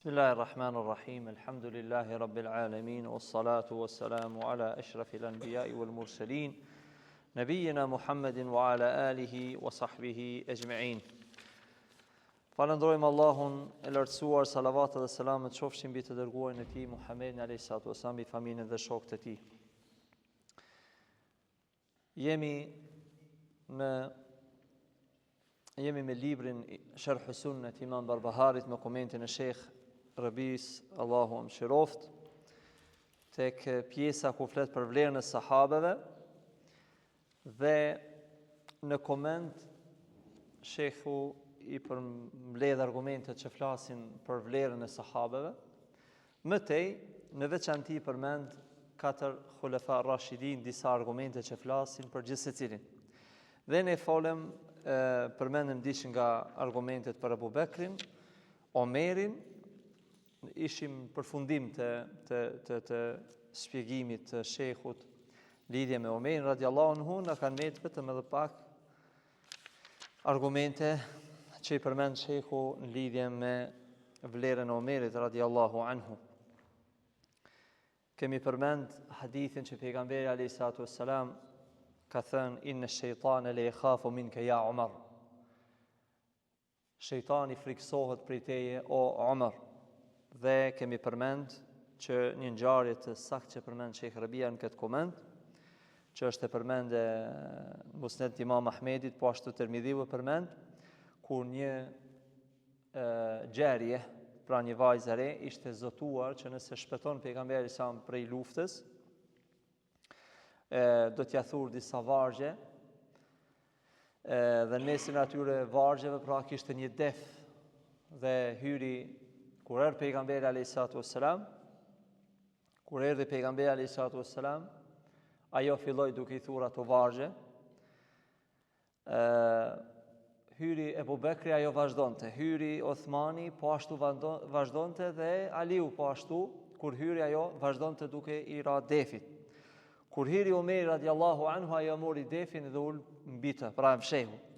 Bismillahirrahmanirrahim. Alhamdulillahi rabbil alamin wassalatu wassalamu ala ashrafil anbiya'i wal mursalin nabiyyina Muhammedin wa ala alihi wa sahbihi ajma'in. Falënderojmë Allahun e lartësuar, salavat dhe selamet qofshin mbi të dërguarin e tij Muhammedin alayhi salatu wasallam, mbi familjen dhe shokët e tij. Jemi me librin Sharh Sunnet Imam Barbaharit me komentin e Sheikh Rabis, Allahu mëshiroft, tek pjesa ku flet për vlerën e sahabeve, dhe në koment Sheikhu i përmbledh argumentet që flasin për vlerën e sahabeve. Mëtej, në veçanti përmend 4 khulafa rashidin, disa argumente që flasin për gjithë secilin. Dhe ne përmendëm diç nga argumentet për Abu Bekrin, Omerin. Ishim përfundim të shpjegimit të sheikhut lidhje me Omerin radiallahu anhu, na kanë met vetëm edhe pak argumente që i përmend sheikhu në lidhje me vlerën e Omerit radiallahu anhu. Kemi përmend hadithin që pejgamberi alayhi salatu wassalam ka thënë: inna ash-shaytana la yakhafu minka ya Umar. Shejtani friksohet prej teje o Umar. Dhe kemi përmend që një ngjarje të saktë që përmend Sheikh Rabia në këtë koment, që është e përmende Musned Imam Ahmedit, po ashtu Tirmidhiu e përmend, kur një gjerje, pra një vajzë e re, ishte zotuar që nëse shpëton pejgamberi sa prej luftës, do t'ia thurë disa vargje, dhe në mesin atyre vargjeve pra kishte një def, dhe hyri. Kur erdhi pejgamberi alayhi salatu wassalam, ajo filloi duke i thurë ato vargje. Hyri Ebu Bekri, ajo vazhdonte. Hyri Othmani, po ashtu vazhdonte, dhe Aliu po ashtu, kur hyri ajo vazhdonte duke i ra defit. Kur hyri Omeri radiallahu anhu, ajo mori defin dhe ul mbi të, pra mshehu.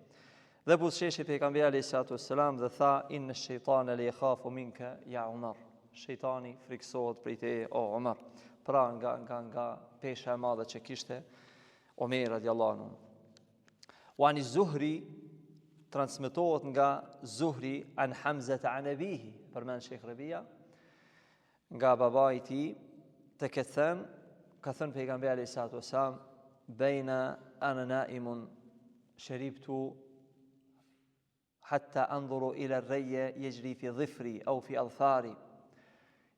Dhe buzëqeshi pejgamberi alayhi salatu wassalam dhe tha: inna ash-shaytana la yakhafu minka ya Umar. Shejtani friksohet prej teje o Umar. Pra nga pesha e madhe që kishte Omer radiallahu anhu. Wa ani Zuhri, transmetohet nga Zuhri an Hamza an abihi, përmend Sheikh Rabia, nga babai i tij, ka thënë pejgamberi alayhi salatu wassalam: baina ana naimun sharibtu hatta andhuru ila ar-rayya yajri fi dhifri aw fi adfari.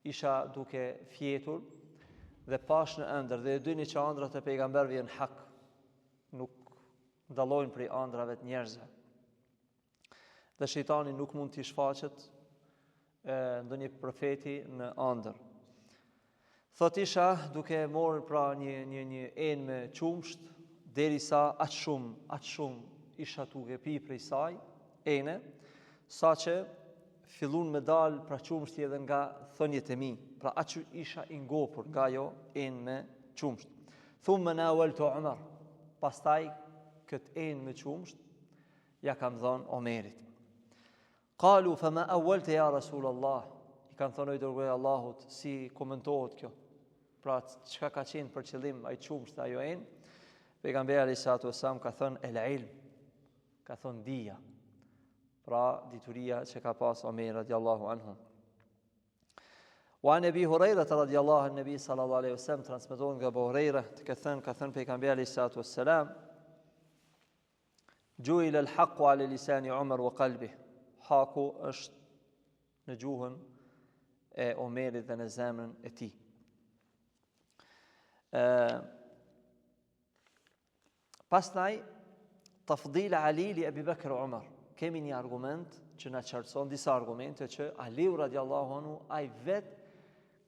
Isha duke fjetur dhe pash në ëndër, dhe e dini që ëndrat e pejgamberëve janë hak, nuk dallojnë prej ëndrave të njerëzve. Dhe shejtani nuk mund t'i shfaqet ndonjë profeti në ëndër. Thot isha duke morë pra një enë me qumsht, derisa aq shumë isha duke pi prej saj ene, sa që fillun me dal pra qumshti edhe nga thënjet e mi, pra aq isha i ngopur nga jo enë me qumsht. Thumma nawaltu Umar, pastaj këtë enë me qumsht ja kam dhënë Omerit. Qalu fama awwalta ya Rasulullah, i kanë thënë: o dërguari i Allahut, si komentohet kjo? Pra çka ka qenë për qëllim ai qumsht, ajo enë? Pejgamberi alayhi salatu wasallam ka thënë: el ilm, ka thënë dija, pra dituria që ka pas Omer radiallahu anhu. Wa an Abi Huraira radiallahu anhu, Nabi sallallahu alaihi wasallam, transmetohet nga Abu Huraira, ka thënë pejgamberi alayhi salatu wassalam: ju'ila al-haqqu ala lisani Umar wa qalbihi. Haku është në gjuhën e Omerit dhe në zemrën e tij. Pastaj tafdil Ali li Abi Bakr wa Umar. Kemi një argument që na qartëson, disa argumente që Aliu radiallahu anhu ai vet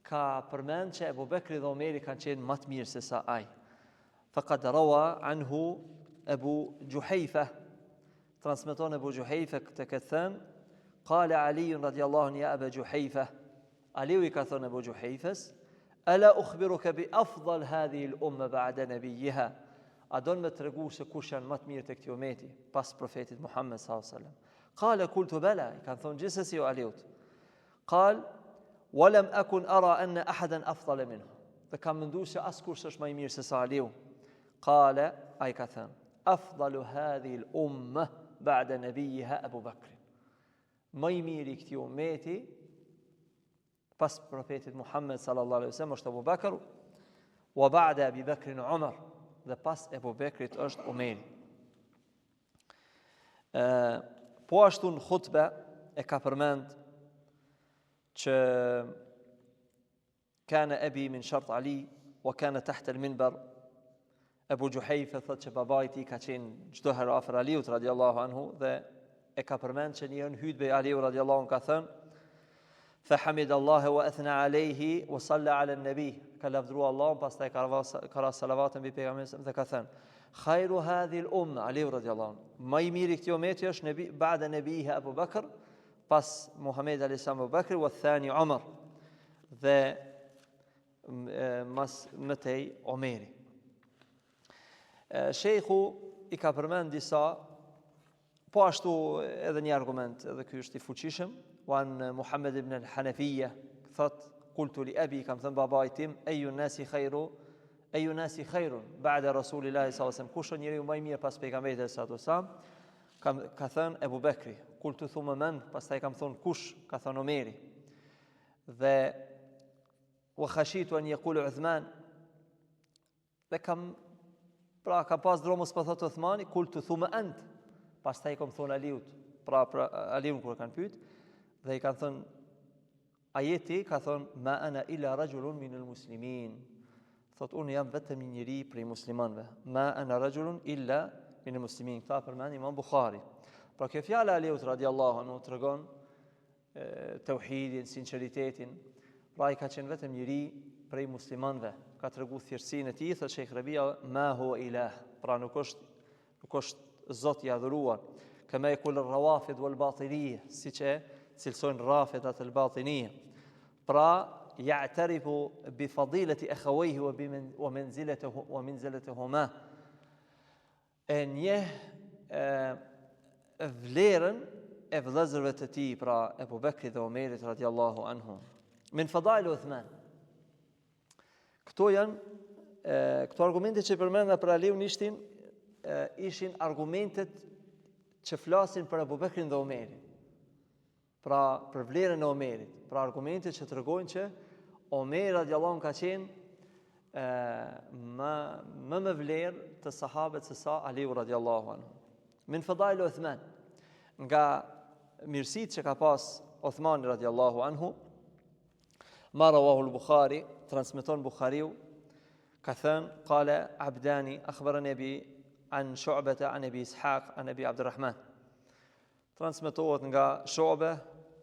ka përmend që Abu Bekri dhe Omeri kanë qenë më të mirë se sa ai. Faqad rawa anhu Abu Juhayfa, transmeton Abu Juhayfa këtë ka thënë: qala Ali radiallahu anhu ya Abu Juhayfa, Aliu i ka thënë Abu Juhayfas: ala ukhbiruka bi afdal hadhihi al-umma ba'da nabiyha. A don me tregu se kush janë më të mirë tek këtij ummeti pas profetit Muhammed sallallahu alaihi wasallam? Qala qultu bala, i kanë thonë gjithsesi o Aliut. Qal Walam akun ara anna ahadan afdala minhu. Dhe kam menduar se askush është më i mirë se sa Aliu. Qala, ai ka thënë, afdalu hadhihi al-umma ba'da nabiyha Abu Bakr. Më i miri i këtij ummeti pas profetit Muhammed sallallahu alaihi wasallam është Abu Bakr, wa ba'da Abi Bakr Umar, dhe pas Abu Bekrit është Umeri. Po ashtu në khutbe e ka përmend që kana abi min shart Ali wa kana tahta al-minbar. Abu Juhayfa thot që babai i tij ka qenë çdo herë afër Aliut radiallahu anhu, dhe e ka përmend që një hutbë Aliu radiallahu anhu ka thënë فحمد الله وأثنى عليه وصلى على النبي. كلفدرو الله pastaj ka ra salavatën mbi pejgamberin dhe ka thënë خير هذه الأمة علي رضي الله عنه. Më i miri këtij ummeti është nebi بعد نبيها أبو بكر, pas Muhammed alayhis salam Abu Bakr, والثاني عمر, dhe mas mëtej Omeri. Shejhu i ka përmend disa, po ashtu edhe një argument, edhe ky është i fuqishëm. وعن محمد بن الحنفية thot قلت لأبي, kam thënë babait tim, أي الناس خير بعد رسول الله صلى الله عليه وسلم, kush është njeriu më i mirë pas pejgamberit sallallahu alaihi wasallam? Ka thënë Ebu Bekri. قلت ثم من, pastaj kam thënë kush? Ka thënë Omeri. Dhe وخشيت أن يقول عثمان, dhe kam pas dromos pa thot Uthmani. قلت ثم أنت, pastaj kam thënë Aliut, pra Aliun kur kanë pyet, dhe i kanë thënë ajeti, ka thënë ma ana illa rajulun min al-muslimin, thot unë jam vetëm një njeri prej muslimanëve. Ma ana rajulun illa min al-muslimin, këta përmend Imam Bukhari. Pra kjo fjala Aliut radiallahu anhu tregon tauhidin, sinqeritetin. Pra i ka qenë vetëm njeri prej muslimanëve, ka tregu thjeshtësinë e tij. Thot Sheikh Rabia, ma huwa ilah, pra nuk është Zot i adhuruar. Kama yaqul ar-rawafid wal-batiniyya, siç e cilësojnë rafidat al-batiniyya. Pra ya'tarifu bi fadilati akhawayhi wa manzilatihuma, e njeh vlerën e vëllezërve të tij, pra Ebu Bekrit dhe Omerit radiallahu anhum. Min fadail Uthman. Këto argumente që përmenda për Aliun ishin argumentet që flasin për Ebu Bekrin dhe Omerin, pra për vlerën e Omerit, pra argumentet që tregojnë që Omeri radiallahu anhu ka qenë më vlerë të sahabët se sa Aliu radiallahu anhu. Min fadail Uthman, nga mirësitë që ka pas Uthmani radiallahu anhu, ma rawahu al-Bukhari, transmeton Bukhariu, ka thënë qala Abdani akhbarani abi an Shu'bata an Abi Ishaq an Abi Abdurrahman. Transmetohet nga Shu'ba,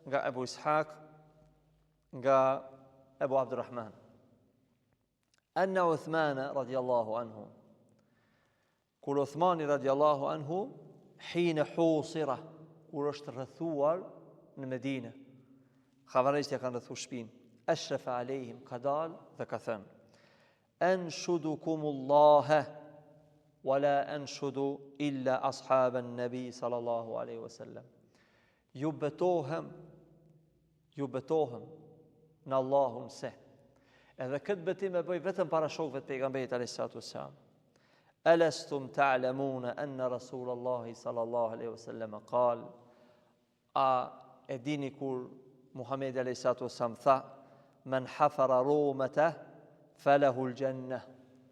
nga Abu Ishaq, nga Abu Abdurrahman. Anna Uthman radiallahu anhu, kur Uthmani radiallahu anhu, hina husira, kur është rrethuar në Medinë, xhavaristja kanë rrethuar shtëpinë, ashrafa alehim, ka dalë dhe ka thënë anshudukumullah wala anshudu illa ashaban nabi sallallahu alaihi wasallam. Ju betohem në Allahun se, edhe këtë betim e bëj vetëm para shokëve të pejgamberit alayhis salatu wassalam. Alastum ta'lamuna anna Rasulullahi sallallahu alaihi wasallam qal, a e dini kur Muhamedi alayhis salatu wassalam tha, men hafara rumata falahu al-jannah,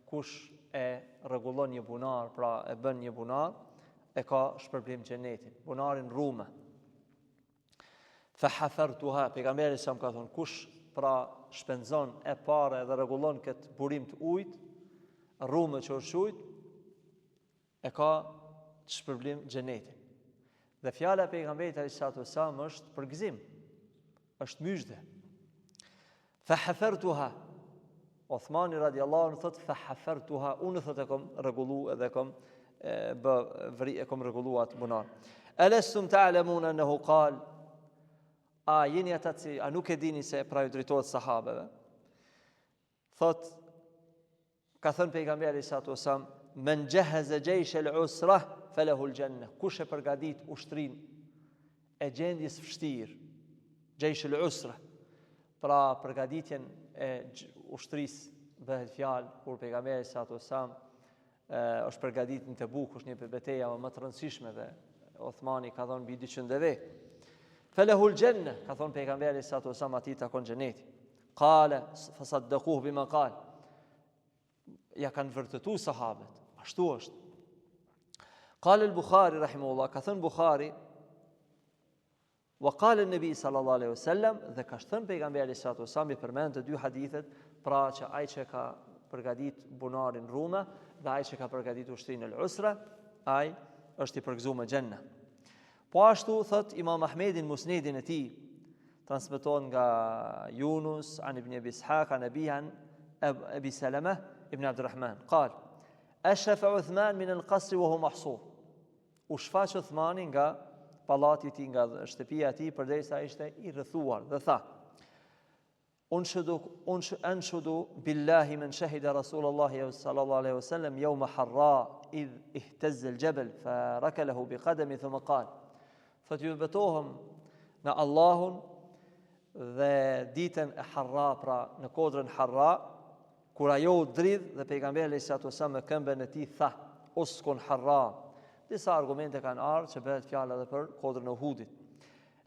kush e rregullon një bunar, pra e bën një bunar, e ka shpërblim xhenetin, bunarin Rume. Fa hafartuha, pejgamberi sa më ka thonë, kush pra shpenzon e pare dhe rregullon këtë burim të ujit, Rume që është ujit, e ka shpërblim xhenetin. Dhe fjala e pejgamberit alayhis salatu wassalam është përgëzim, është myshde. Fa hafartuha, Uthmani radiallahu anhu thot fa hafartuha, unë thot e kom rregullu edhe e kom rregulluar atë bunar. Alastum ta'lamun annahu qal, a jeni ata që a nuk e dini se pra ju drejtohet sahabeve? Thot, ka thënë pejgamberi sallallahu alaihi wasallam, men jahaza jaysh al-usra falahu al-jannah, kush e përgatit ushtrin e gjendjes vështirë, jaysh al-usra, pra përgatitjen e ushtrisë bëhet fjalë kur pejgamberi sallallahu alajhi wasallam është përgatitur në Tebuk, është një prej betejave më të rëndësishme dhe Uthmani ka dhënë mbi 200 deve. Falahul janna, ka thonë pejgamberi sallallahu alajhi wasallam atij takon xheneti. Qala fasaddaquhu bima qala. Ja kanë vërtetuar sahabët. Ashtu është. Qala al-Bukhari rahimahullah, ka thënë Bukhari وقال النبي صلى الله عليه وسلم dhe ka thënë pejgamberi sallallahu alaihi wasallam i përmend të dy hadithet, pra që ai që ka përgatit bunarin Ruma dhe ai që ka përgatit ushtrinë al-Usra, ai është i përgëzuar me xhenna. Po ashtu thot Imam Ahmedin musnedin e tij, transmetohet nga Yunus an ibn Abi Ishaq an Abi Salama ibn Abdurrahman قال أشرف عثمان من القصر وهو محصور. U shfaq Uthmani nga pallati i tij, nga shtëpia e tij, përderisa ishte i rrethuar dhe tha: أنشد بالله من شهد رسول الله صلى الله عليه وسلم يوم حراء إذ اهتز الجبل فركله بقدمه ثم قال. Ju betohem në Allahun dhe ditën e Harra, pra në kodrën Harra, kur ajo u dridh dhe pejgamberi alayhis salam me këmbën e tij tha: Uskun Harra. Disa argumente kanë ardhur që bëhet fjalë edhe për kodrën e Uhudit.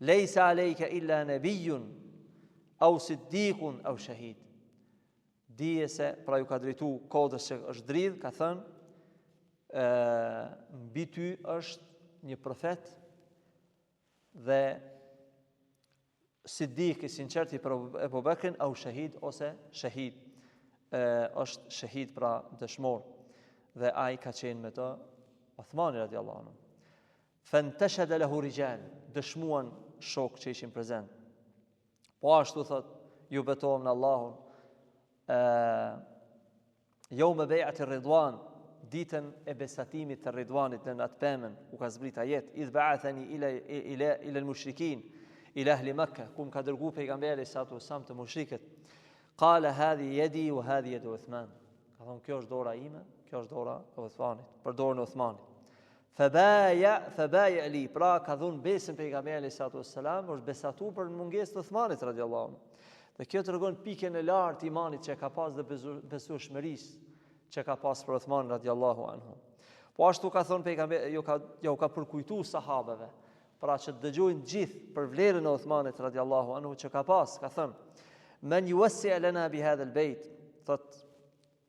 Leysa alejka illa nabiyyun aw siddiqun aw shahid. Dije se pra ju ka drejtu kodrës që është dridh, ka thënë mbi ty është një profet dhe siddiq i sinqert i për Ebu Bekrin, au shahid ose shahid, është shahid pra dëshmor, dhe ai ka qenë me të Uthmani radiallahu anhu. Fantashada lahu rijal, dëshmuan shok që ishin prezent. Po ashtu thot, ju betohem në Allahun, yawma bai'ati ridwan, ditën e besatimit të Ridwanit në atë pemën ku ka zbrit ajet: idh ba'athani ila al-mushrikin ila ahli Makkah, kum ka dërgu pejgamberi sallallahu alaihi wasallam të mushrikët. Qala hadhi yadi wa hadhi yadu Uthman. Ka thonë kjo është dora ime, kjo është dora e Uthmanit, për dorën e Uthmanit. Fabaya li, pra ka dhënë besën pejgamberi sallallahu alaihi wasallam, është besatu për mungesën e Uthmanit radhiyallahu anhu. Dhe kjo tregon pikën e lartë imanit që ka pas dhe besueshmërisë që ka pas për Uthman radiallahu anhu. Po ashtu ka thonë pejgamberi, jo ka përkujtu sahabeve, pra që dëgjojnë gjithë për vlerën e Uthmanit radiallahu anhu që ka pas, ka thënë: Men yuwassi' lana bi hadha al-bayt, thot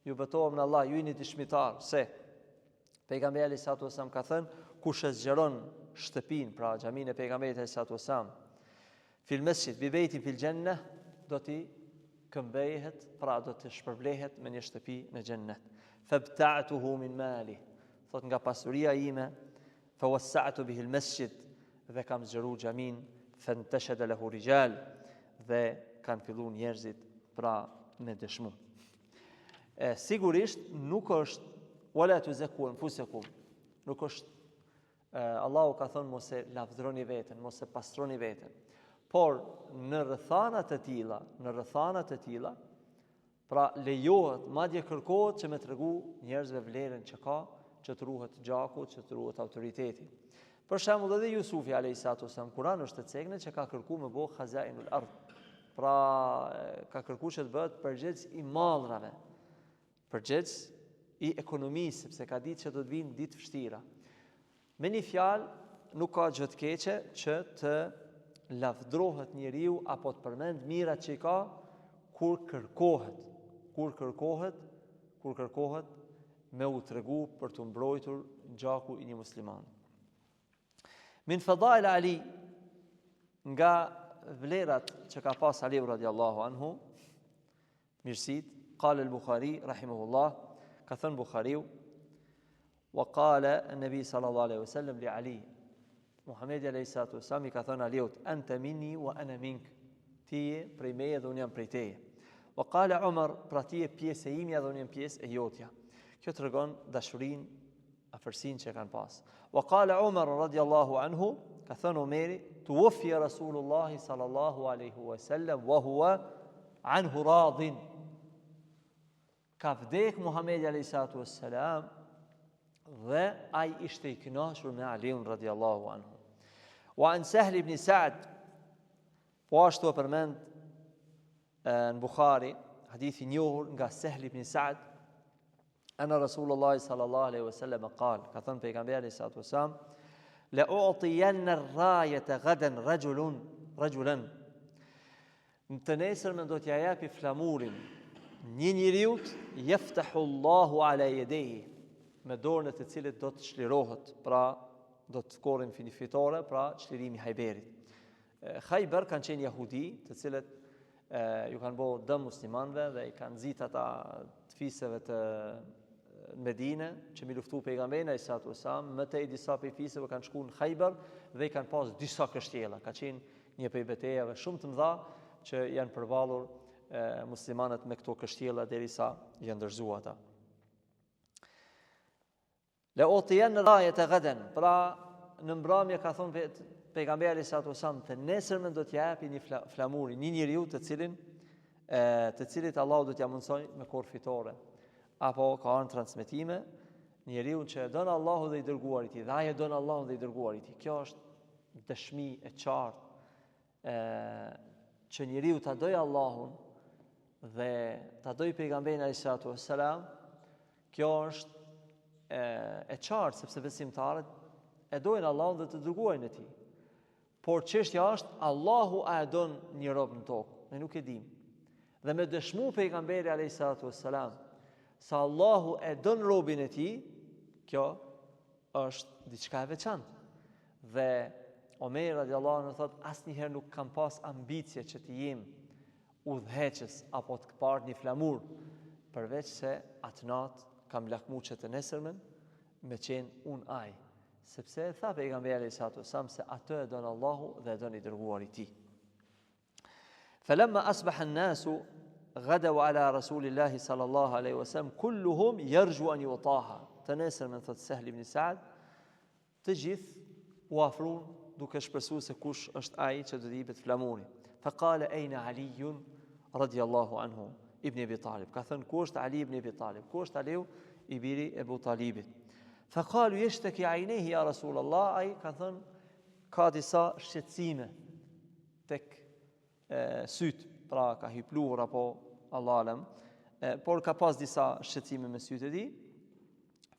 ju betohem në Allah, ju jeni dëshmitar se pejgamberi sallallahu alaihi wasallam ka thënë: kush e zgjeron shtëpinë, pra xhaminë e pejgamberit sallallahu alaihi wasallam, fil masjid bi baytin fil janna, do t'i këmbejhet, pra do të shpërblehet me një shtëpi në xhennet. Fabta'tuhu min mali, thot nga pasuria ime, fawassa'tu bihi al-masjid, dhe kam zgjeruar xhamin, fantashada lahu rijal, dhe kanë filluar njerëzit pra me dëshmu. Sigurisht nuk është wala tuzakku anfusakum, nuk është Allahu ka thënë mos e lavdroni veten, mos e pastroni veten. Por në rrethanat e tilla, pra lejohet, madje kërkohet që me tregu njerëzve vlerën që ka, që të ruhet gjaku, që të ruhet autoriteti. Për shembull edhe Jusufi alayhis salam, Kur'an është e cekne që ka kërkuar me bëu khazainul ard. Pra ka kërkuar që të bëhet përgjegjës i mallrave, përgjegjës i ekonomisë, sepse ka ditë që do të vinë ditë vështira. Me një fjalë, nuk ka gjë të keqe që të lavdrohet njeriu apo të përmend mirat që i ka kur kërkohet me u tregu për të mbrojtur gjaku i një musliman. Min fadail Ali, nga vlerat që ka pas Aliu radiallahu anhu, mirësit, qala al-Bukhari rahimahullah, ka thënë Bukhariu, wa qala an-nabi sallallahu alaihi wasallam li Ali, Muhamedi alayhi salatu wasallam i ka thënë Aliut: anta minni wa ana mink, ti je prej meje dhe unë jam prej teje. Wa qala Umar, pra ti je pjesë e imja dhe unë jam pjesë e jotja. Kjo tregon dashurinë, afërsinë që kanë pas. Wa qala Umar radiyallahu anhu, ka thënë Umeri: tuwaffi Rasulullah sallallahu alaihi wasallam wa huwa anhu radin. Ka vdek Muhamedi alayhi salatu wassalam dhe ai ishte i kënaqur me Aliun radiyallahu anhu. Wa an Sahl ibn Sa'd, po ashtu e përmend në Bukhari, hadithi njohur nga Sahl ibn Sa'd, ana Rasulullah sallallahu alaihi wasallam qal, ka thënë pejgamberi sallallahu alaihi wasallam, la u'tiyanna ar-rayata ghadan rajulan. Në të nesërmen do t'ja japi flamurin një njeriut, jeftahu Allahu ala yedehi, me dorën e të cilit do të çlirohet, pra do të korrin fitore, pra çlirimi i Hajberit. Khaybar kanë qenë jahudi, të cilët ju kanë bërë dëm muslimanëve dhe i kanë nxit ata të fisëve të Medine që mi luftu pejgamberin sallallahu alaihi wasallam, më tej disa prej fisëve kanë shkuar në Khaybar dhe i kanë pas disa kështjella. Ka qenë një prej betejave shumë të mëdha që janë përballur muslimanët me këto kështjella derisa janë ndërzuar ata. La utiyan rayata gadan, pra në mbrëmje ka thonë pejgamberi sallallahu alaihi wasallam, të nesërmen do t'ja japi një flamuri, një njeriu të cilit Allahu do t'ja mundsoj me korr fitore. Apo ka ardhur transmetime, njeriu që don Allahu dhe i dërguari i tij, dhe ai don Allahun dhe i dërguari i tij. Kjo është dëshmi e qartë që njeriu ta dojë Allahun dhe ta dojë pejgamberin alayhisalatu wassalam. Kjo është e qartë, sepse besimtarët e dojnë Allahun dhe të dërguarin e tij. Por çështja është, Allahu a e don një rob në tokë? Ne nuk e dimë. Dhe me dëshmu pejgamberi alayhisalatu wassalam sa Allahu e don robin e tij, kjo është diçka e veçantë. Dhe Omer radiallahu anhu thot, asnjëherë nuk kam pas ambicie që të jem udhëheqës apo të këpart një flamur, përveç se atë natë kam lakmu që të nesërmen me qenë unë aj. Sepse e tha pejgamberi sallallahu alaihi wasallam se atë e don Allahu dhe e don i dërguari i tij. Falamma asbaha an-nasu غدوا على رسول الله صلى الله عليه وسلم كلهم يرجو أن يطاها. Të nesërmen, thot Sahl ibn Sa'd, të gjithë u afruan duke shpresuar se kush është ai që do të jepet flamuri. Faqala ayna Ali radiyallahu anhu ibn Abi Talib. Ka thënë, ku është Ali ibn Abi Talib? Ku është Aliu i biri e Abu Talibit? Faqalu yashtaki aynihi ya Rasul Allah. Ai ka thënë, ka disa shqetësime tek syt, pra ka hypluar apo Allah alem, por ka pas disa shqetësime me sytë e tij.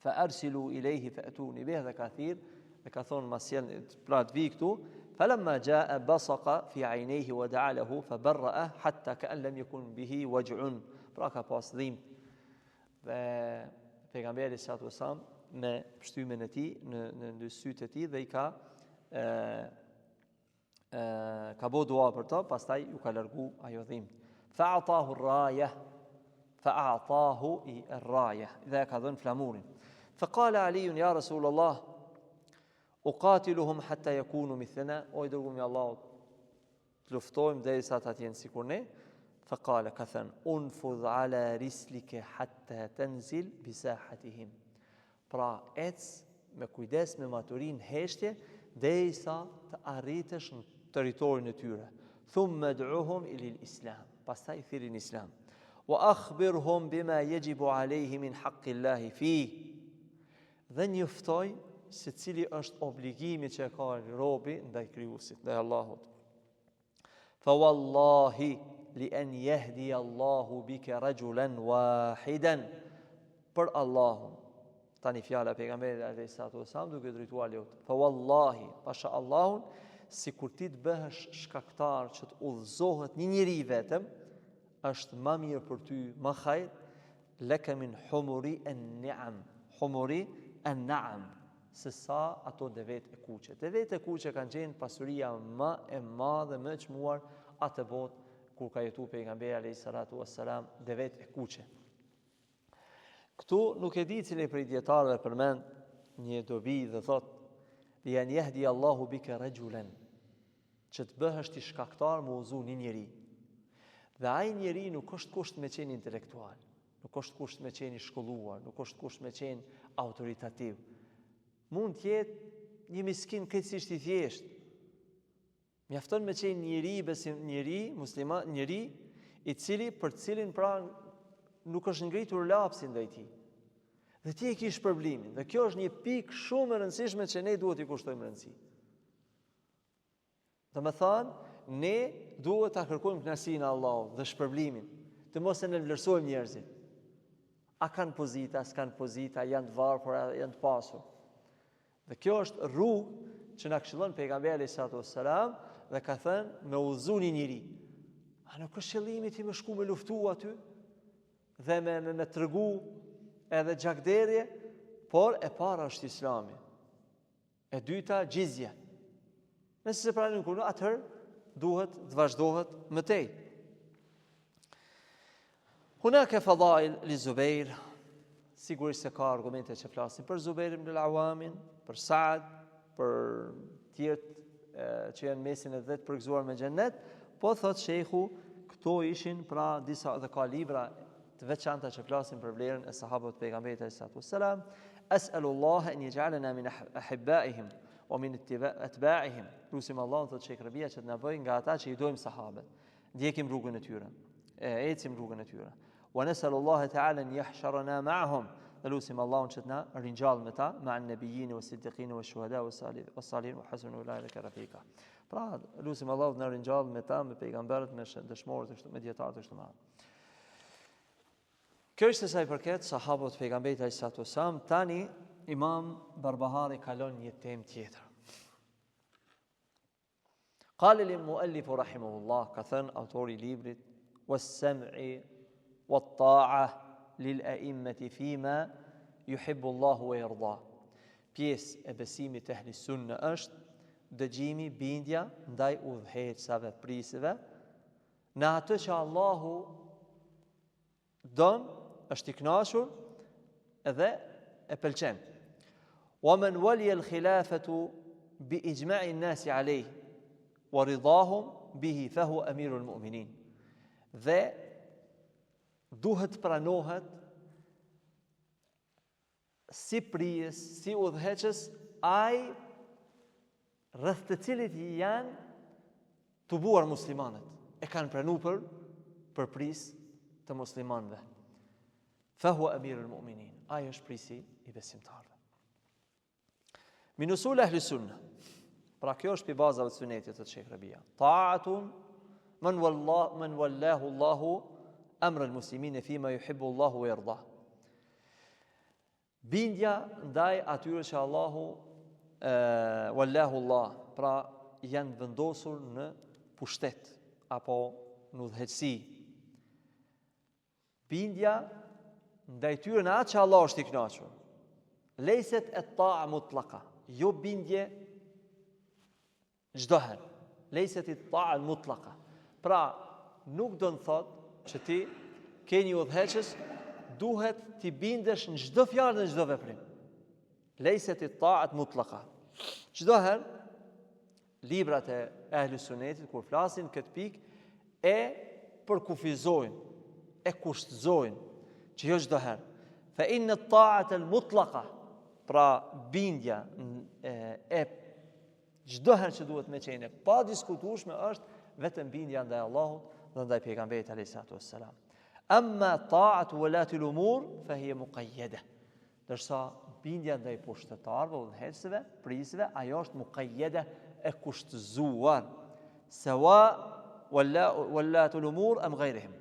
Fa arsilu ilayhi fa atuni bih, dhe ka thirr, dhe ka thonë masjell, pra të vi këtu. Falamma jaa basaqa fi aynayhi wa da'a lahu fa barra'a hatta ka'an lam yakun bihi waj'un. Pra ka pas dhimbje. Dhe pejgamberi sallallahu alaihi wasallam me pështymen e tij në sytë e tij dhe i ka bo dua për to, pastaj ju ka largu ajo dhimbje. Fa'atahu ar-rayah, fa'atahu ar-rayah, dhe ka dhënë flamurin. Faqala Ali ya Rasulullah, uqatiluhum hatta yakunu mithlana, o i dërguari i Allahut, të luftojmë derisa ata të jenë sikur ne. Faqala, ka thënë, unfudh ala rislike hatta tanzil bi sahatihim. Pra ec me kujdes, me maturin, heshtje, derisa të arritesh në territorin e tyre. Thumma ad'uhum ila al-islam, pastaj thirrin islam. Wa akhbirhum bima yajibu alayhi min haqqi Allahi fi. Dhe njoftoj se cili është obligimi që ka robi ndaj krijuesit, ndaj Allahut. Fa wallahi li an yahdi Allahu bika rajulan wahidan. Për Allahun. Tani fjala e pejgamberit alayhi salatu wasallam duke drejtuar Allahut. Fa wallahi, pasha Allahun, sikur ti të bëhesh shkaktar që të udhëzohet një njeri vetëm, është më mirë për ty, më hajr, laka min humuri an-ni'am. Humuri an-na'am, se sa ato devet e kuqe. Devet e kuqe kanë qenë pasuria më e madhe, më e çmuar atë botë kur ka jetuar pejgamberi alayhi salatu wassalam, devet e kuqe. Këtu nuk e di cili prej dietarëve përmend një dobi dhe thot, li an yahdi Allahu bika rajulan, që të bëhesh ti shkaktar me uzu një njeri. Dhe ai njeri nuk është kusht me qenë intelektual, nuk është kusht me qenë i shkolluar, nuk është kusht me qenë autoritativ. Mund të jetë një miskin krejtësisht i thjesht. Mjafton me qenë njeri musliman, njeri i cili për cilin pra nuk është ngritur lapsi ndaj tij. Dhe ti e kish problemin. Dhe kjo është një pikë shumë e rëndësishme që ne duhet i kushtojmë rëndësi. Domethënë, ne duhet ta kërkojmë kënaqësinë e Allahut dhe shpërblimin, të mos e nënvlerësojmë njerëzit. A kanë pozita, s'kan pozita, janë të varfër, janë të pasur. Dhe kjo është rrugë që na këshillon pejgamberi sallallahu alaihi wasallam dhe ka thënë me udhëzu një njeri. A nuk është qëllimi ti më shku me luftu aty dhe me tregu edhe gjakderje, por e para është Islami. E dyta gjizje. Nëse se pranin kur atëherë duhet të vazhdohet më tej. Hunaka fadail li Zubair, sigurisht se ka argumente që flasin për Zubair ibn al-Awamin, për Saad, për tjerë që janë mesin e 10 përgëzuar me xhennet, po thot shehu, këto ishin pra disa dhe ka libra të veçanta që flasin për vlerën e sahabëve të pejgamberit sallallahu alaihi wasallam. Es'alullah an yaj'alana min ahibbaihim wa min atba'ihim. Lutim Allahun thot Sheikh Rabia që të na bëjë nga ata që i dojmë sahabët, ndjekim rrugën e tyre, ecim rrugën e tyre. Wa nas'alullah ta'ala an yahshurana ma'ahum. Lutim Allahun që të na ringjall me ta, me an-nabiyyin wa siddiqin wa shuhada wa salihin wa hasuna ulaika rafiqa. Pra, lutim Allahun të na ringjall me ta, me pejgamberët, me dëshmorët, me dietarët e shtuar. Kjo është sa i përket sahabëve të pejgamberit sallallahu alaihi wasallam. Tani Imam Barbahari kalon një temë tjetër. Qala al-muallif rahimahullah, ka thënë autori i librit, was-sam'i wat-ta'a lil-a'immati fima yuhibbu Allahu wa yarda. Pjesë e besimit të ehli sunne është dëgjimi, bindja ndaj udhëheqësave, prisëve, në atë që Allahu don, është i kënaqur edhe e pëlqen. Wa man waliya al-khilafatu bi ijma'i an-nas 'alayhi wa ridahum bihi fa huwa amirul mu'minin. Dhe duhet pranohet si prijes, si udhëheqës ai rreth të cilit janë të buar muslimanët, e kanë pranuar për pris të muslimanëve. Fa huwa amirul mu'minin. Ai është prisi i besimtarëve. Min usul ahli sunna. Pra kjo është pi bazave të sunetit të Sheikh Rabia. Ta'atun man wallahu Allahu amra al-muslimin fima yuhibbu Allahu wa yarda. Bindja ndaj atyre që Allahu wallahu Allah, pra janë vendosur në pushtet apo në udhëheqësi. Bindja ndaj tyre në atë që Allah është i kënaqur. Lejset e ta'a mutlaka, jo bindje çdo herë. Lejset e ta'a mutlaka. Pra, nuk do të thotë që ti ke një udhëheqës duhet ti bindesh në çdo fjalë dhe çdo veprim. Lejset e ta'a mutlaka. Çdo herë librat e ehli sunetit kur flasin këtë pikë e përkufizojnë, e kushtëzojnë që jo çdo herë. Fa inna at-ta'ata al-mutlaqa, pra bindja e çdo herë që duhet me qenë pa diskutueshme është vetëm bindja ndaj Allahut dhe ndaj pejgamberit alayhi salatu wassalam. Amma ta'atu walati al-umur fa hiya muqayyada. Dërsa bindja ndaj pushtetarëve, udhëheqësve, prisëve, ajo është muqayyada, e kushtëzuar. Sawa walati al-umur am ghayrihim.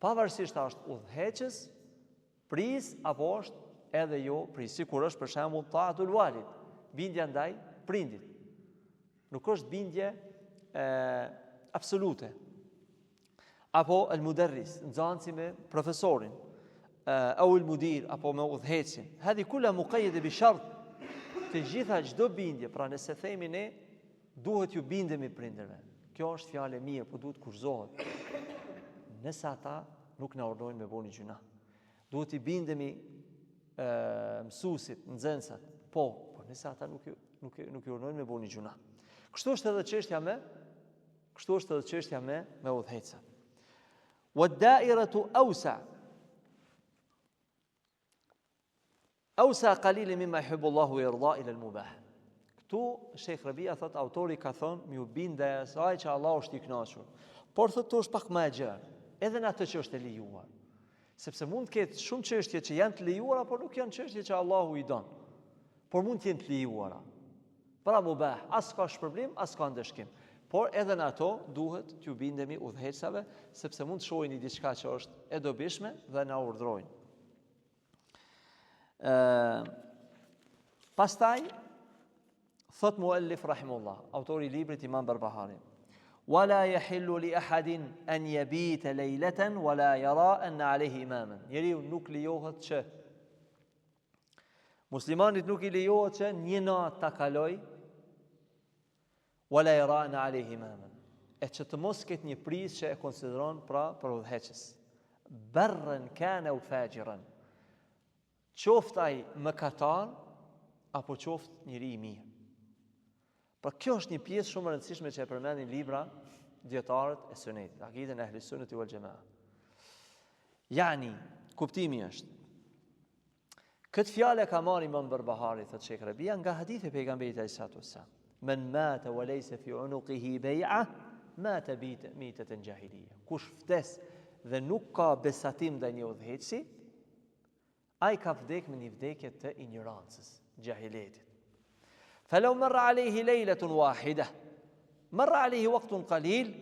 Pavarësisht a është udhëheqës, pris apo është edhe jo pris, sikur është për shembull ta'atul walid, bindja ndaj prindit. Nuk është bindje absolute. Apo al-mudarris, nxënësi me profesorin, au al-mudir apo me udhëheqin. Hadi kulla muqayyada bi shart. Të gjitha çdo bindje, pra nëse themi ne duhet ju bindemi prindërve. Kjo është fjalë e mirë, por duhet kurzohet. Nëse ata nuk na urdhojnë me bëni gjuna. Duhet i bindemi mësuesit, nxënësat. Po nëse ata nuk i urdhojnë me bëni gjuna. Kështu është edhe çështja me udhëheqësat. Wad-da'iratu awsa qalilin mimma yuhibbu Allahu wa yarda ila al-mubah. Këtu Sheikh Rabia thot, autori ka thonë më u binde asaj që Allah është i kënaqur. Por thotë është pak më e gjerë, edhe në atë që është e lejuar. Sepse mund të ketë shumë çështje që janë të lejuara, por nuk janë çështje që Allahu i don. Por mund të jenë të lejuara. Pra mubah, as ka shpërblim, as ka ndëshkim. Por edhe në ato duhet t'ju bindemi udhëheqësave, sepse mund të shohin diçka që është e dobishme dhe na urdhrojnë. Pastaj thot muallif rahimullah, autori i librit Imam Barbahari, wala yahillu li ahadin an yabita laylatan wala yara an alayhi imaman. Njeriu nuk lejohet që muslimanit nuk i lejohet që një natë ta kaloj wala yara an alayhi imaman. E që të mos ketë një pris që e konsideron pra për udhëheqës. Barran kana aw fajiran. Qoftë ai mëkatar apo qoftë njeri i mirë. Pra kjo është një pjesë shumë e rëndësishme që e përmendin libra dietarët e sunetit, akiden e ehli sunneti wal jamaa. Yani, kuptimi është këtë fjalë ka marrë Imam Barbahari thotë Sheikh Rabia nga hadithi e pejgamberit sallallahu alaihi wasallam. Men mata wa laysa fi unuqihi bay'a mata mitatan jahiliya. Kush vdes dhe nuk ka besatim ndaj një udhëheqësi, ai ka vdek me një vdekje të ignorancës, jahiletit. فلو مر عليه ليلة واحدة مر عليه وقت قليل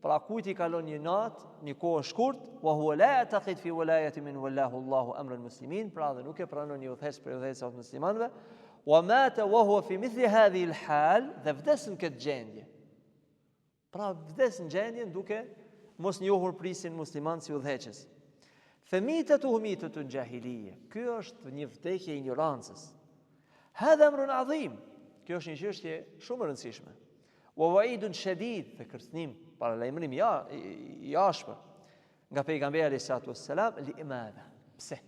pra kujt i kalon një natë, një kohë shkurt, wa huwa la ya'taqid fi wilayati min wallahu Allahu amra al-muslimin, pra dhe nuk e pranon një udhëheqës për udhëheqësat e muslimanëve, wa mata wa huwa fi mithli hadhihi al-hal, dhe vdes në këtë gjendje. Pra vdes në gjendjen duke mos njohur prisin musliman si udhëheqës. Famitatuhu mitatun jahiliye. Ky është një vdekje e ignorancës. Hadha amrun azim. Kjo është një çështje shumë e rëndësishme. Wa wa'idun shadid, dhe kërcënim, paralajmërim i ashpër nga pejgamberi alayhi salatu wassalam li imana. Pse?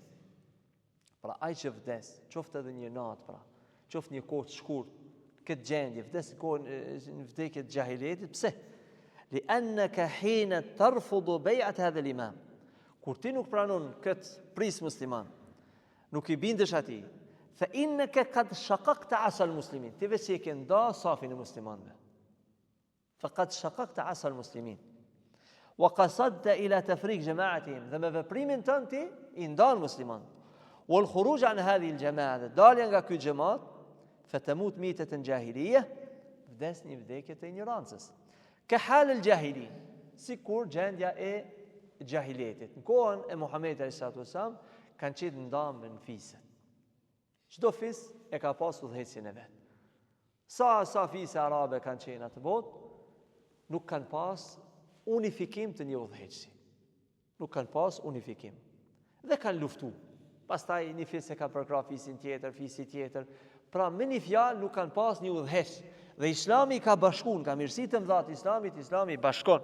Pra ai që vdes, qoftë edhe një natë, pra, qoftë një kohë të shkurt, këtë gjendje, vdes në vdekje të jahiletit, pse? Li annaka hina tarfudu bay'at hadha al-imam. Kur ti nuk pranon këtë pris musliman, nuk i bindesh atij, فإنك قد شققت عصا المسلمين. Ti veç e ke nda safin e muslimanëve. فقد شققت عصا المسلمين. وقصدت إلى تفريق جماعتهم. Dhe me veprimin tënd ti i ndan muslimanët. والخروج عن هذه الجماعة. Dalja nga ky xhamat, فتموت ميتة جاهلية. Vdes një vdekje të ignorancës. كحال الجاهلين. Sikur gjendja e jahiletit. Në kohën e Muhamedit alayhi salatu wasallam kanë qenë ndamë në fiset. Çdo fis e ka pas udhëheqësin e vet. Sa fise arabe kanë qenë atë botë, nuk kanë pas unifikim të një udhëheqësi. Nuk kanë pas unifikim. Dhe kanë luftu. Pastaj një fis e ka përkrah fisin tjetër, fisi tjetër. Pra me një fjalë nuk kanë pas një udhëheqës. Dhe Islami ka bashkuar, ka mirësitë të mëdha të Islamit, Islami bashkon.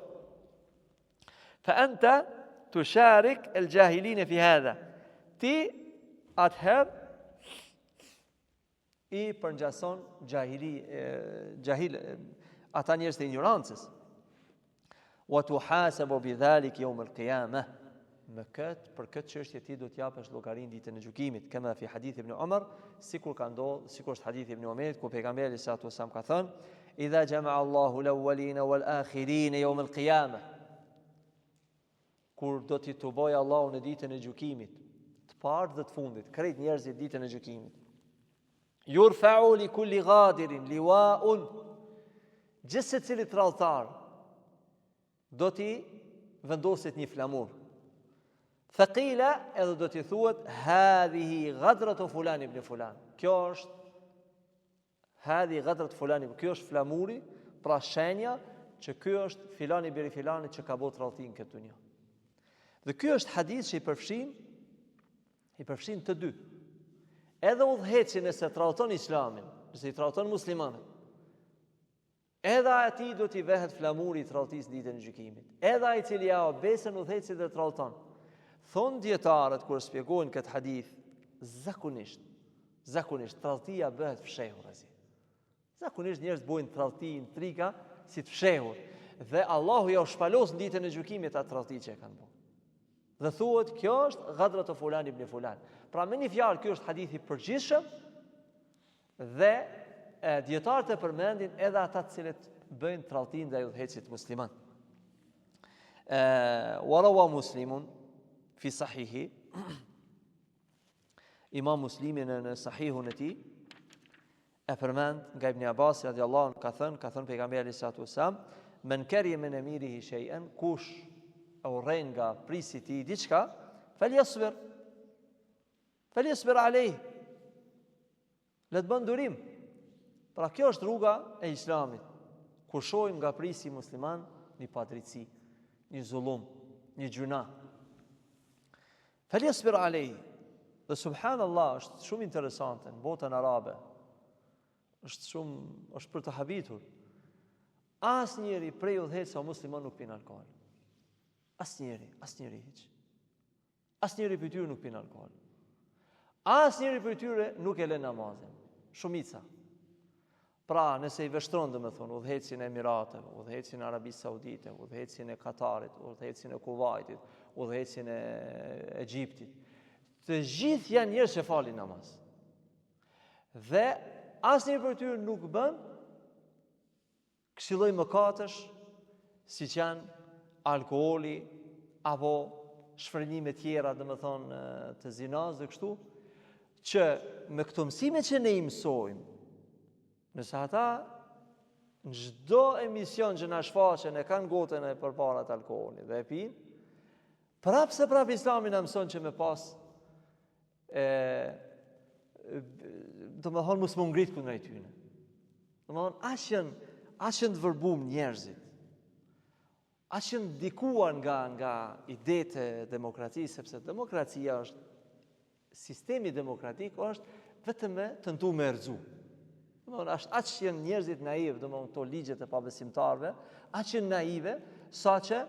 Fa anta tusharik al-jahilin fi hadha. Ti atëherë i përngjason ata njerëz të ignorancës. Wa tuhasabu bidhalik yawm al-qiyamah. Për këtë çështje ti do të japësh llogarinë ditën e gjykimit, kama fi hadith ibn Umar, sikur ka ndodhur, sikur është hadithi ibn Umarit ku pejgamberi sallallahu alaihi wasallam ka thënë: "Idha jama'a Allahu al-awwalin wal-akhirin yawm al-qiyamah." Kur do t'i tubojë Allahu në ditën e gjykimit, të parë dhe të fundit, krejt njerëzit ditën e gjykimit. Yurfa'u li kulli ghadirin liwa'un. Gjithë secili tradhtar do t'i vendoset një flamur. Thaqila, edhe do t'i thuhet hadhihi ghadratu fulan ibn fulan. Kjo është hadhi ghadrat fulan, kjo është flamuri, pra shenja që ky është filani biri filani që ka bërë tradhtin këtë dunjë. Dhe ky është hadith që i përfshin të dy. Edhe udhëheqin nëse tradhton Islamin, nëse i tradhton muslimanët, edhe ati do t'i vehet flamuri i tradhtisë ditën e gjykimit. Edhe ai i cili ja besën udhëheqësit dhe tradhton. Thonë dietarët kur shpjegojnë këtë hadith, zakonisht tradhtia bëhet fshehur azi. Zakonisht njerëz bojnë tradhti intriga si të fshehur, dhe Allahu ja u shpalos në ditën e gjykimit atë tradhti që e kanë bërë. Dhe thuhet kjo është ghadrat e fulan ibn fulan. Pra me një fjalë ky është hadithi përgjithshëm dhe dietarët e përmendin edhe ata të cilët bëjnë tradhtin ndaj udhëheqësit musliman. Wa rawa Muslimun fi sahihi, Imam Muslimi në sahihun e tij E përmend nga Ibn Abbas radiallahu anhu ka thënë pejgamberi sallallahu alaihi wasallam, men kari min amirihi shay'an, kush e urren nga prisi i tij diçka, falyasbir alayh. Le të bën durim. Pra kjo është rruga e Islamit. Kur shohim nga prisi musliman një padrejtësi, një zullum, një gjuna, falyasbir alayh. Dhe subhanallahu është shumë interesante në botën arabe. Është për të habitur. Asnjëri prej udhëheqësve musliman nuk pin alkool. Asnjëri hiç. Asnjëri prej tyre nuk pin alkool. Asnjëri prej tyre nuk e lën namazin. Shumica. Pra, nëse i vështron domethënë udhëheqësin e Emirateve, udhëheqësin e Arabisë Saudite, udhëheqësin e Katarit, udhëheqësin e Kuvajtit, udhëheqësin e Egjiptit, të gjithë janë njerëz që falin namaz. Dhe asnjëri prej tyre nuk bën këshilloj mëkatesh siç janë alkooli apo shfrenime tjera, domethënë të zinaz dhe kështu, që me këto mësime që ne i mësojmë, nëse ata në çdo emision që na shfaqen e kanë gotën e përpara të alkoolit dhe e pinë, prapë Islami na mëson që me pas domethënë mos më ngrit kundër tyre. Domethënë aq janë të vërbum njerëzit. Aq janë ndikuar nga idetë e demokracisë, sepse demokracia është sistemi demokratik është vetëm me tentu me erxu. Domethënë aq janë njerëzit naiv, domethënë këto ligjet e pabesimtarëve, aq janë naive saqë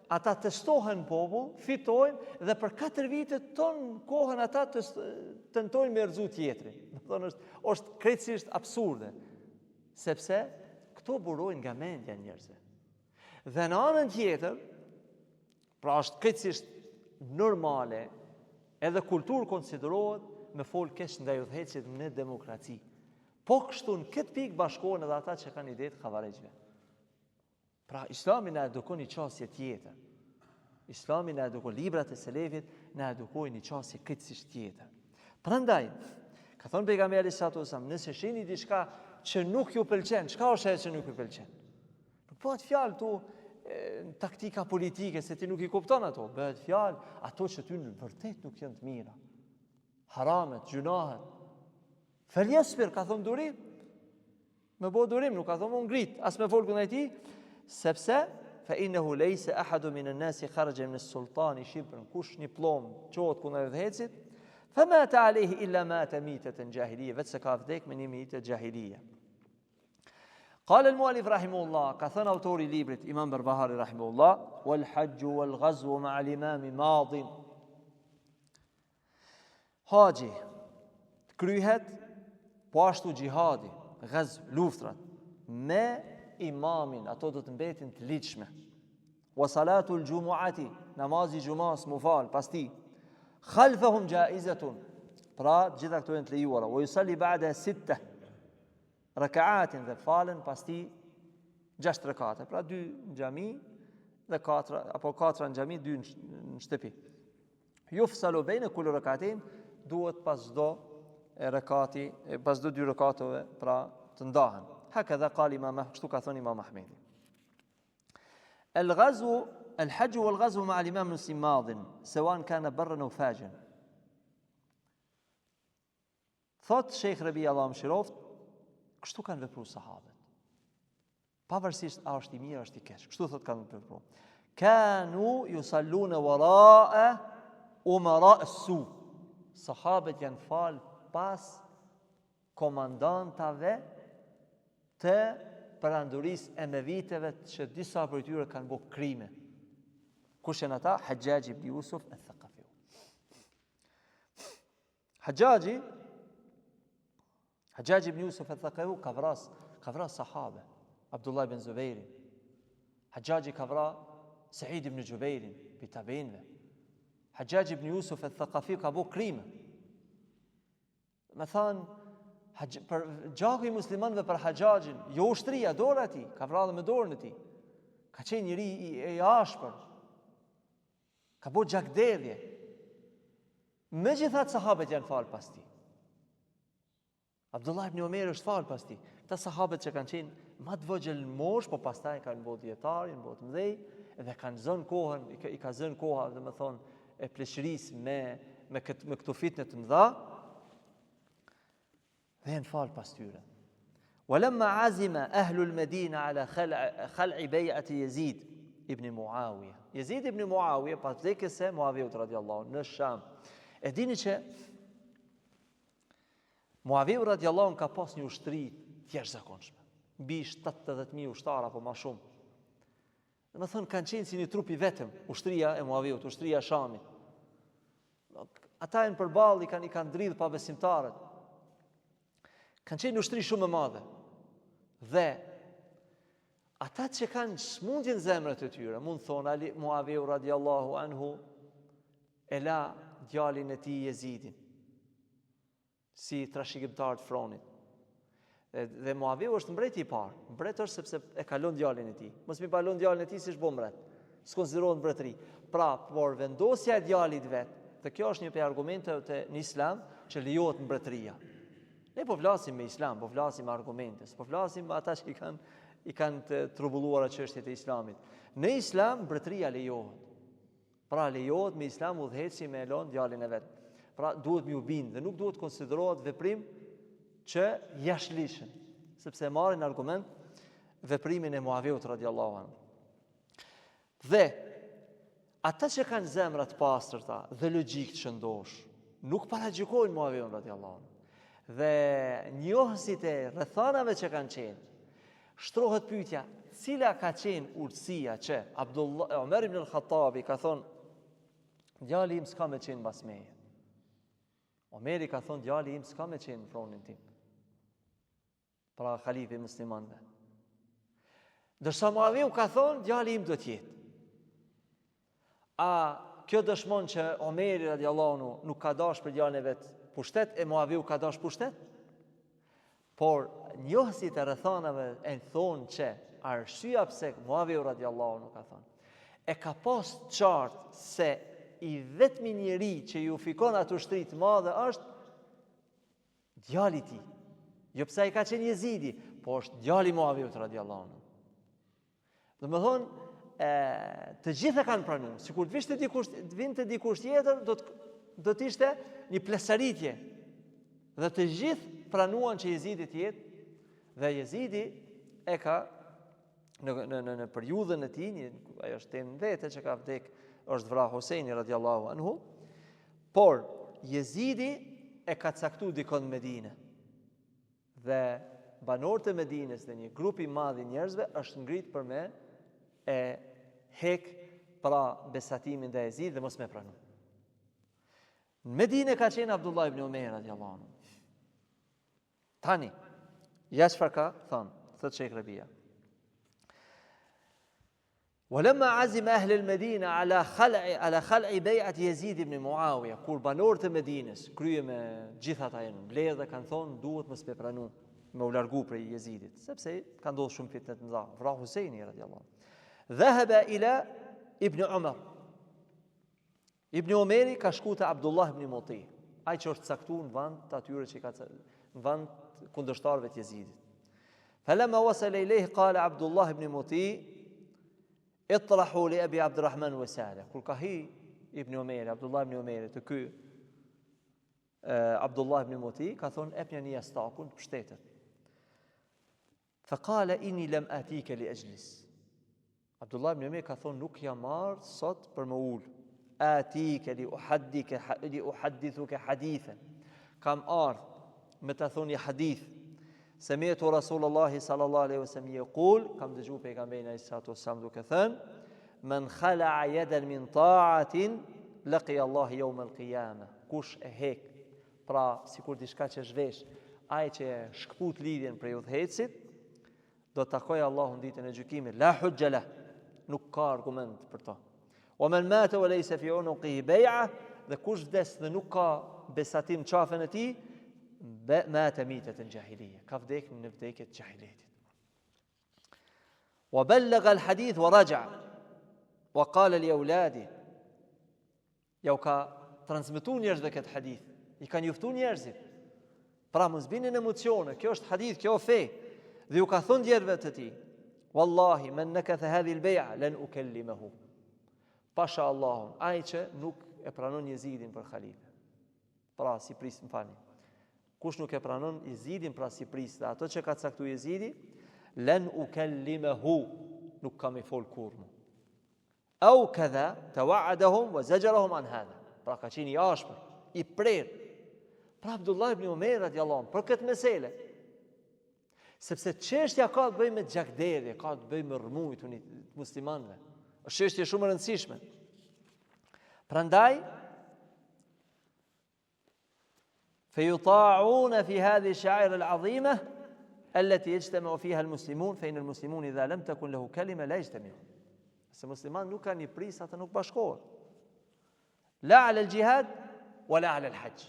ata testohen popull, fitojnë dhe për 4 vite ton kohën ata tentojnë me erxu tjetrin. Domethënë është krejtësisht absurde, sepse këto burojnë nga mendja e njerëzve. Dhe në anën tjetër, pra është krejtësisht normale, edhe kulturë konsiderohet me fol keq ndaj udhëheqësit në demokraci. Po kështu në këtë pikë bashkohen edhe ata që kanë idetë xavaregjve. Pra Islami na edukon një çështje tjetër. Islami na edukon, librat e selefit na edukojnë një çështje krejtësisht tjetër. Prandaj, ka thënë pejgamberi sallallahu alajhi wasallam, nëse shihni diçka që nuk ju pëlqen, çka është ajo që nuk ju pëlqen? Nuk bëhet fjalë tu taktika politike se ti nuk i kupton ato, bëhet fjalë ato që ty në vërtet nuk janë të mira. Haramet, gjunahet. Falyasbir, ka thënë durim. Me bëu durim, nuk ka thënë më ngrit, as me fol kundër tij, sepse fa innahu laysa ahadu min an-nasi kharaja min as-sultani shibran, kush një plom çohet kundër udhëheqësit, فمات عليه إلا مات ميتة جاهلية فتسكاف ديك من ميتة جاهلية. قال المؤلف رحمه الله كثن أوتوري ليبرت إمام بربهاري رحمه الله والحج والغزو مع الإمام ماض. Haji kryhet po ashtu gjihadi, gazv, luftrat me imamin, ato do të mbetin të ligjshme. Wa salatul jumu'ati, namazi xumas mu fal pas tij. Khalfahum jaizatun, pra gjitha këto janë të lejuara. Wa yusalli ba'da 6 raka'atin, dhe falen pas tij 6 rekate, pra 2 në xhami dhe 4 apo 4 në xhami, 2 në shtëpi. Yufsalu baina kulli rak'atin, duhet pas çdo rekati, pas çdo 2 rekateve, pra të ndahen. Hakadha qali Imam, kështu ka thënë Imam Ahmedi. الحج والغزو مع الإمام مسلم ماض سواء كان برا أو فاجرا. Thot Sheikh Rabi Allah mëshiroft, kështu kanë vepruar sahabët. Pavarësisht a është i mirë, është i keq. Kështu thot kanë vepruar. Kanu yusalluna wara'a umara as-su. Sahabët janë fal pas komandantave të perandorisë e meviteve që disa prej tyre kanë bërë krime. Kush janë ata? Hajjaj ibn Yusuf al-Thaqafi. Hajjaj ibn Yusuf al-Thaqafi ka vras sahabe. Abdullah ibn Zubairin. Hajjaj ka vras Sa'id ibn Jubairin, bi tabiinve. Hajjaj ibn Yusuf al-Thaqafi ka bërë krime. Me thanë, për gjaku i muslimanëve për Hajjajin, jo ushtria, dora ti, ka vrarë me dorën e tij. Ka qenë njëri i ashpër. Ka bërë gjakderdhje. Megjithatë sahabët janë falë pas tij. Abdullah ibn Umeri është falë pas ti. Këta sahabët që kanë qenë ma të vëgjël mosh, po pastaj kanë bërë dietarë, kanë bërë të mëdhej, dhe kanë zënë kohën, i ka zënë koha, dhe me thonë, e pleshërisë me këto fitne të mëdha, dhe janë falë pas tyre. Walamma azima ahlul Medina ala khal'i bejati Yazid ibn Muawiya. Yazid ibn Muawiya, pas vdekjes së Muavijut radiallahu anhu në Sham. E dini që Muaviu radiallahu anhu ka pas një ushtri të jashtëzakonshme, mbi 70.000 ushtar apo më shumë. Dhe më thënë, kanë qenë si një trup i vetëm, ushtria e Muaviut, ushtria e Shamit. Ata e në përballë i kanë dridhë pa besimtarët. Kanë qenë një ushtri shumë e madhe. Dhe ata që kanë smundjen zemrët e tyre, mund thonë, Muaviu radiallahu anhu e la djalin e tij Yazidin si trashëgimtar të fronit. Dhe Muaviu është mbreti i parë. Mbret është sepse e kalon djalin e tij. Mos mi palon djalin e tij si ç'bën mbret. S'konsiderohet mbretëri. Pra, por vendosja e djalit vet, dhe kjo është një prej argumenteve në Islam që lejohet mbretëria. Ne po flasim me Islam, po flasim me argumente, po flasim me ata që i kanë të trubulluara çështjet e Islamit. Në Islam mbretëria lejohet. Pra lejohet me Islam udhëheci me elon djalin e vet. Pra duhet mi u bindë dhe nuk duhet konsiderohet veprim që jashtëligjshëm, sepse marrin argument veprimin e Muaviut radiallahu anhu. Dhe ata që kanë zemra të pastërta dhe logjik të shëndosh, nuk paragjykojnë Muaviun radiallahu anhu. Dhe njohësit e rrethanave që kanë qenë, shtrohet pyetja, cila ka qenë urtësia që Omer ibn al-Khattabi ka thonë, djali im s'ka me qenë mbas meje. Omeri ka thonë, djali im s'ka me qenë në fronin tim. Pra khalifi i muslimanëve. Ndërsa Muaviu ka thonë, djali im do të jetë. A kjo dëshmon që Omeri radiallahu anhu nuk ka dash për djalin e vet pushtet, e Muaviu ka dash pushtet? Por njohësit e rrethanave e thonë që arsyeja pse Muaviu radiallahu anhu ka thonë, e ka pas qartë se i vetmi njeri që ju fikon atë ushtri të madhe është djali i tij. Jo pse ai ka qenë Yazidi, po është djali Muaviut radiallahu anhu. Do të thonë, të gjithë e kanë pranuar. Sikur të vinte dikush tjetër, do të ishte një plesaritje. Dhe të gjithë pranuan që Yazidi të jetë, dhe Yazidi e ka në periudhën e tij, ajo është temë vete që ka vdek, është vrarë Husaini radiallahu anhu, por Yazidi e ka caktuar dikon në Medinë. Dhe banorët e Medinës dhe një grup i madh i njerëzve është ngrit për me e hek pra besatimin dhe Yazid dhe mos me pranu. Në Medinë ka qenë Abdullah ibn Umeri radiallahu anhu. Tani, ja çfarë ka thënë, thot Sheikh Rabia. ولما عزم أهل المدينة على خلع بيعة يزيد بن معاوية kur banorët e Medinës krye me gjithë ata janë mbledhë dhe kanë thonë duhet mos me pranu me u largu prej Yazidit, sepse ka ndodhur shumë fitnë të mëdha. Vra Husaini radiallahu anhu. Dhahaba ila Ibn Umar. Ibn Umeri ka shku te Abdullah ibn Muti, ai që është caktuar në vend të atyre që ka në vend kundërshtarëve të Yazidit. Falamma wasala ilayhi qala Abdullah ibn Muti اطرحوا لأبي عبد الرحمن وسالة. Kur ka hi Ibn Umeri, Abdullah ibn Umeri të ky Abdullah ibn Muti, ka thonë epnja një stakun shtetet. Faqala inni lam atika li ajlis. Abdullah ibn Umeri ka thonë nuk jam marrë sot për më ul. Atika li uhaddithuka hadithan. Kam ardhur me të thonë një hadith. Sami'tu Rasulullah sallallahu alaihi wasallam yaqul, kam dëgjuar pejgamberin alayhi salatu wasallam duke thënë, man khala'a yadan min ta'atin laqiya Allah yawm al-qiyamah. Kush e hek, pra sikur diçka që zhvesh, ai që shkput lidhjen prej udhëhecit, do të takojë Allahun ditën e gjykimit. La hujja lah, nuk ka argument për to. Wa man mata wa laysa fi unuqihi bay'a, dhe kush vdes dhe nuk ka besatim çafën e tij, مات ميتة جاهلية كفديك من فديك الجاهلية وبلغ الحديث ورجع وقال لأولاده يو كا ترانسميتون njerëzve këtë hadith, i kanë juftuar njerëzit. Pra mos bini në emocione, kjo është hadith, kjo fe. Dhe ju ka thënë djerve të tij, wallahi men nakatha hadhihi al-bay'a lan ukallimahu. Pasha Allahun, ai që nuk e pranon Jezidin për halife. Pra si pris, më falni. Kush nuk e pranon Jezidin pra si pris, dhe ato që ka caktuar Jezidi, lan ukallimahu, nuk kam i fol kurrë. Au kadha tawa'adahum wa zajarahum an hadha. Pra ka qenë i ashpër, i prerë. Pra Abdullah ibn Umar radiallahu anhu për këtë mesele. Sepse çështja ka të bëjë me gjakderdhje, ka të bëjë me rrëmujtjen e muslimanëve. Është çështje shumë e rëndësishme. Prandaj فيطاعون في هذه الشعائر العظيمة التي يجتمع فيها المسلمون فإن المسلمون إذا لم تكن له كلمة لا يجتمعون. Se musliman nuk kanë një pris, ata nuk bashkohen. La ala al-jihad wala ala al-hajj.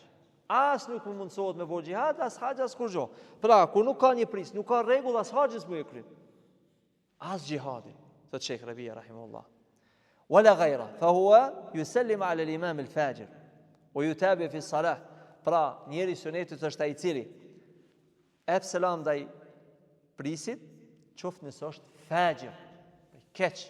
As nuk mundsohet me bëj jihad, as hajj, as kurrë. Pra, kur nuk ka një pris, nuk ka rregull, as hajjës më e kry. As jihadi, thot Sheikh Rabia rahimahullah. Wala ghayra, fa huwa yusallim ala al-imam al-fajir wa yutabi fi as-salah. Pra, njeri sunetit është ai i cili ep selam ndaj prisit, qoftë nëse është fajir, keq,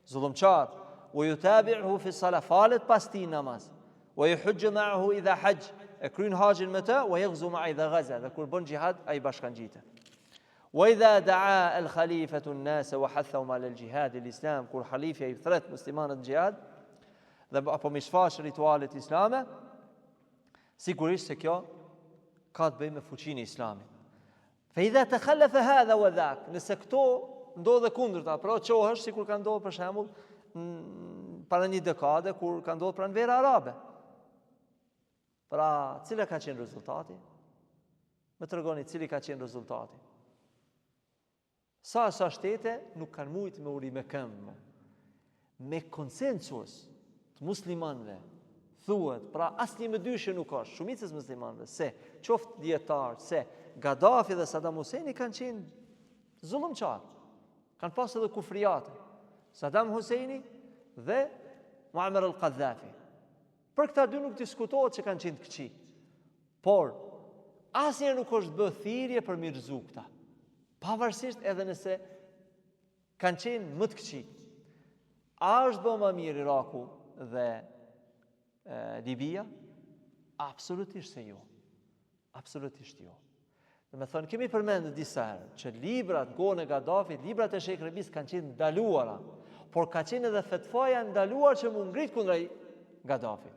zullumçar, wa yutabi'uhu fi as-salah, falet pas tij namaz, wa yuhajju ma'ahu idha hajj, e kryen haxhin me të, wa yaghzu ma'a idha ghaza, dhe kur bën xihad ai bashkangjitet. Wa idha da'a al-khalifatu an-nas wa hathahum 'ala al-jihad al-islam, kur halifja i thret muslimanët në xihad dhe apo me shfaq ritualet islame, sigurisht se kjo ka të bëjë me fuqinë e islamit. Fa idha takhallafa hadha wa dhak, nëse këto ndodhe kundërta, pra qohesh sikur ka ndodhur për shembull para një dekade kur ka ndodhur pranvera arabe. Pra, cila ka qenë rezultati? Më tregoni cili ka qenë rezultati. Sa shtete nuk kanë mujtë me uri me këmbë. Me konsensus të muslimanëve thuhet, pra asnjë më dyshje nuk ka, shumicës muslimanëve, se qoftë dietar, se Gaddafi dhe Saddam Husseini kanë qenë zullumçar. Kanë pas edhe kufriate. Saddam Husseini dhe Muammar al-Qaddafi. Për këta dy nuk diskutohet që kanë qenë të këqij. Por asnjëherë nuk është bë thirrje për mirëzu këta. Pavarësisht edhe nëse kanë qenë më të këqij. A është bë më mirë Iraku dhe Libia? Absolutisht se jo. Absolutisht jo. Dhe me thënë, kemi përmendur disa herë që librat gone Gaddafit, librat e Sheikh Rabis kanë qenë ndaluara, por ka qenë edhe fetfaja ndaluar që mu ngrit kundra Gaddafit.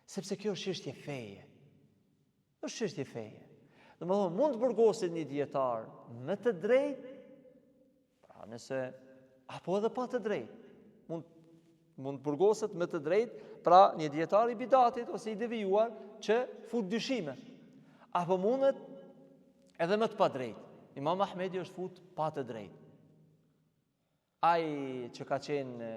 Sepse kjo është çështje feje. Është çështje feje. Domethënë, mund të burgoset një dietar me të drejtë, pra nëse apo edhe pa të drejtë. Mund të burgoset me të drejtë, pra një dietar i bidatit ose i devijuar që fut dyshime. Apo mundet edhe me të pa drejtë. Imam Ahmedi është fut pa të drejtë. Ai që ka qenë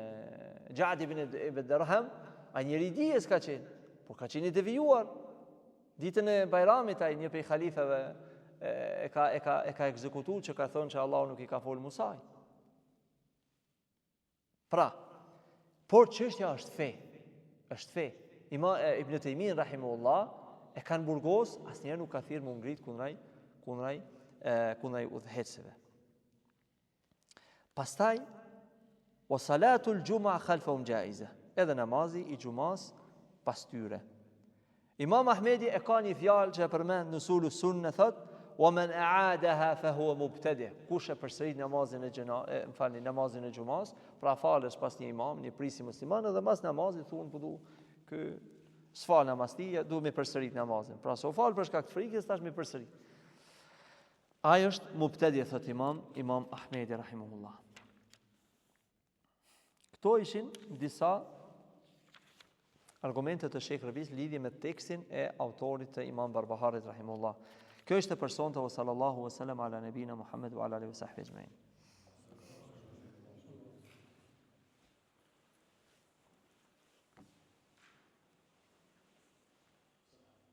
Gjadi ibn Dirham, ai njëri i dijes ka qenë, por ka qenë i devijuar. Ditën e Bajramit ai një prej halifeve e ka ekzekutuar që ka thonë që Allahu nuk i ka fol Musaj. Pra, por çështja është fe. Është fe. Ibn Taymin rahimahullah e kanë burgos, asnjëherë nuk ka thirrë mu ngrit kundraj udhëhecëve. Pastaj wa salatul jumu'a khalfahum jaiza. Edhe namazi i xumas pas tyre. Imam Ahmedi e ka një fjalë që e përmend në Usul Sunne, thot: "Wa man a'adaha fa huwa mubtadi'." Kush e përsërit namazin namazin e xumas, pra falesh pas një imam, një prisi musliman, dhe pas namazit thuan po ky s'fal namaztia, duhet me përsërit namazin. Pra se u fal për shkak të frikës, tash me përsërit. Ai është mubtadi, thot Imam Ahmedi rahimahullah. Këto ishin disa argumentet të Sheikh Rabis lidhje me tekstin e autorit të Imam Barbaharit rahimahullah. Kjo është e personte, wa sallallahu wa sallam ala nabina Muhammed wa ala alihi wa sahbihi ecma'in.